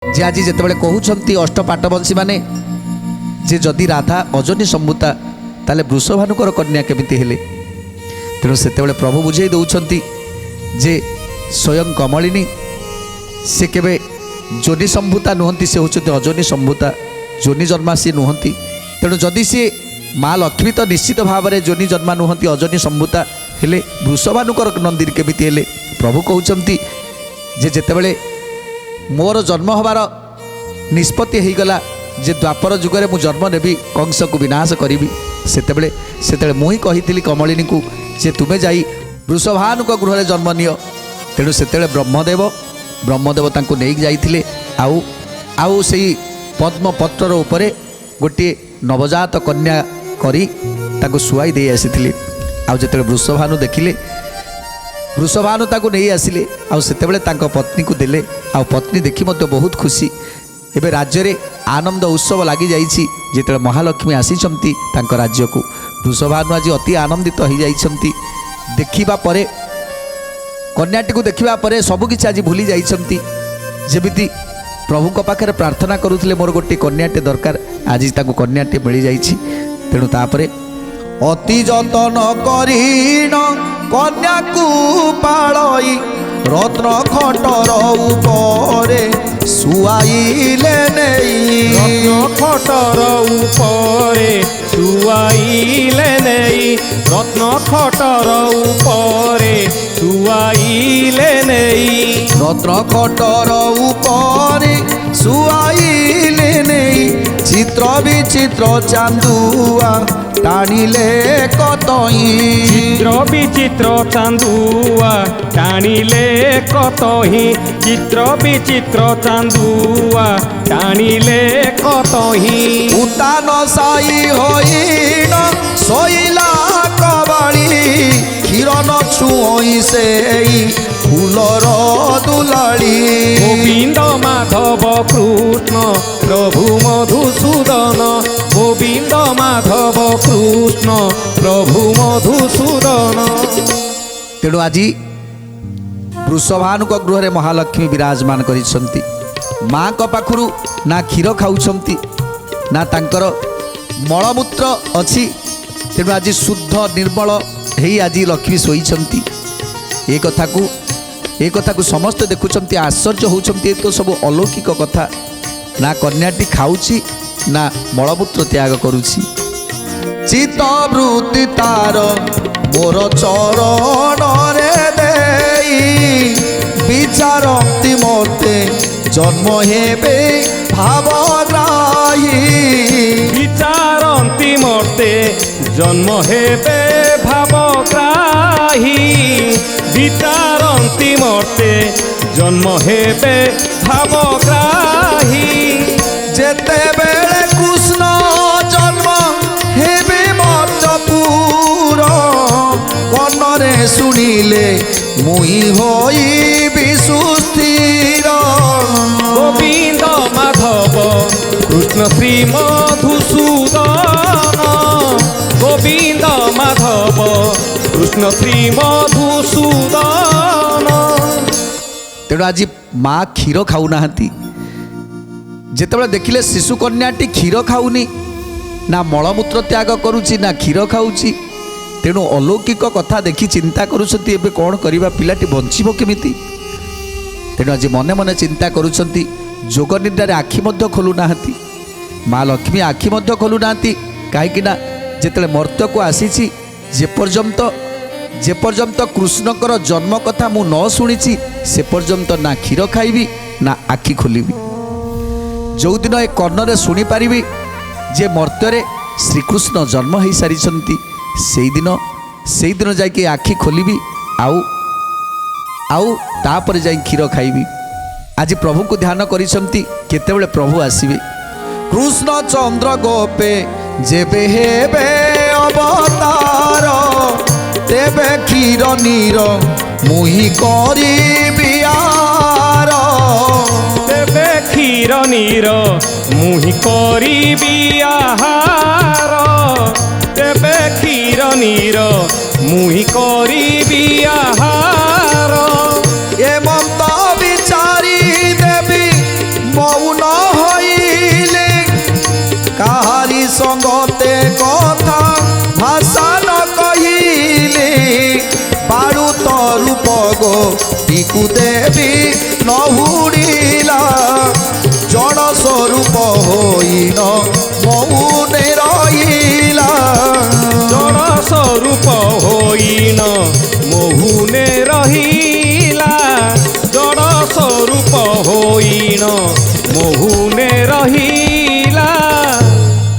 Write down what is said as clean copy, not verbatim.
जे आज जिते कहते अष्टपाटवंशी माने जे जदि राधा अजनी सम्भूता ताले वृषभानुकर कन्या केमिति हेले। तेणु से प्रभु बुझे दौरान जे स्वयं कमलिनी से केवे जोनि सम्भूता नुहंती, से होचंती अजनी सम्भूता, जोनि जन्मा सी नुहंती। तेणु जदि सी माँ लक्ष्मी तो निश्चित भाव में जोनि जन्मा नुहंती, अजनी सम्भूता हेले वृषभानुकर नंदी केमिति हेले। प्रभु कहते जे जेतेबेले मोर जन्म हबार निष्पत्ति होगला जे द्वापर जुगरे मु जन्म नेबी, कंस को विनाश करी, सेतेबेले मुही कही कमलिनी को जे तुमे जाई वृषभानुक गृह जन्म नियो। तेणु सेतेबेले ब्रह्मदेव तांको नेई जाइथिले। आउ सेई पद्म पत्रर उपरे गोटे नवजात कन्या करी ताको सुआई दे आसीथिले। आउ जेतेबेले वृषभानु देखिले, वृषभानु ताको नहीं आसिले, आउ सेतेबेले तांको पत्नी को देले। आउ पत्नी देखि मते बहुत खुशी। एबे राज्य रे आनंद उत्सव लगी जाइछि। जेतेबेले महालक्ष्मी आसीचंती तांको राज्य को, वृषभानु आज अति आनंदित हो जाइछंती। देखिबा परे कन्याटी को देखिबा परे सबकिछि आज भूली जाइछंती। जेमिति प्रभु को पाखरे प्रार्थना करुथिले मोर गोटे कन्याटे दरकार, आज ताको कन्याटे मिली जाइछि। तेणु तापरे अति जतन करीन कन्या को पालई रत्न खटर उपरे सुआइले नेई, रत्न खटर उपरे सुआइले नेई, रत्न खटर उपरे सुआइले नेई, रत्न खटर उपरे सुआइले नेई। चित्र विचित्र चांदुआ टाणिले कतई, चित्र विचित्र चांदुआ टाणिले कतही, चित्र विचित्र चांदुआ टाणिले कतही। उतान साई होइन सोइला कबाड़ी, क्षीर न छुई सेई फूलर दुलाड़ी। गोविंद माधव कृष्ण प्रभु मधुसूदन, गोविंद माधव कृष्ण प्रभु मधुसूदन। तेणु आज वृषभानुक गृह में महालक्ष्मी विराजमान करिसंती। माँ को पाखुरु ना क्षीर खाउछंती ना तांकर मलमूत्र अछि। तेणु आज शुद्ध निर्मल हेई आज लक्ष्मी शोइछंती। ए कथा को समस्त देखुछंती, आश्चर्य होउछंती। ए तो सब अलौकिक कथा। ना कन्याटी खाउछि ना मलमूत्र त्याग करुछि। चित्त वृत्ति तार मोर चरण रे देई, विचारती मोते जन्म हेबे भावग्राही, विचारती मोते जन्म हेबे भावग्राही, विचारती मोते जन्म हेबे भावग्राही। जेते बेले कृष्ण जन्म हेबे मर्तपुर, कन्नरे शुणिले मुई होइबि सुस्थिर। गोविंद माधव कृष्ण श्री मधुसूदन, गोविंद माधव कृष्ण श्री मधुसूदन। तेणु आज माँ क्षीर खाऊ नाहांती। जेतेबेले देखिले शिशु कन्याटी क्षीर खाऊनी, ना मलमूत्र त्याग करुची ना क्षीर खाऊची। तेणु अलौकिक कथा देखि चिंता करुछंती, एबे कौन करिबा, पिलाटी बंचिबो केमिति। तेणु आज मने मने चिंता करुछंती। जोग निद्रारे आखि मध्य खोलु नाहांती। माँ लक्ष्मी आखि मध्य खोलु नाहांती। काहेकिना जेतेबेले मर्त्य को आसीची, जे पर्यंत कृष्णकर जन्म कथा मु न शुणिची, से पर्यंत ना क्षीर खाइबी ना आखि खोलिबी। जो दिन ए कर्णरे शुणी पारिबी जे मर्त्य श्रीकृष्ण जन्म हो सारी, से दिन जाके आखि खोलिबी। आउ तापर जाई क्षीर खाइबी। आज प्रभु को ध्यान करिसंती। केतेबेले प्रभु आसीबे, कृष्ण चंद्र गोपे जेबे हेबे अवतार, तेबे क्षीर नीर मुही करिबी आर, तेबे क्षीर नीर मुही करिबी आहार, तेबे क्षीर नीर मुही करिबी आहार। एमंत विचारी देवी मौ ते कथा भाषा न कहिले बारू तो रूप गो टीकु देवी नहुड़ीला जड़ स्वरूप होइन मौने रहिला जड़ स्वरूप होइन मोहुने रहिला जड़ स्वरूप होइन मोहुने रहिला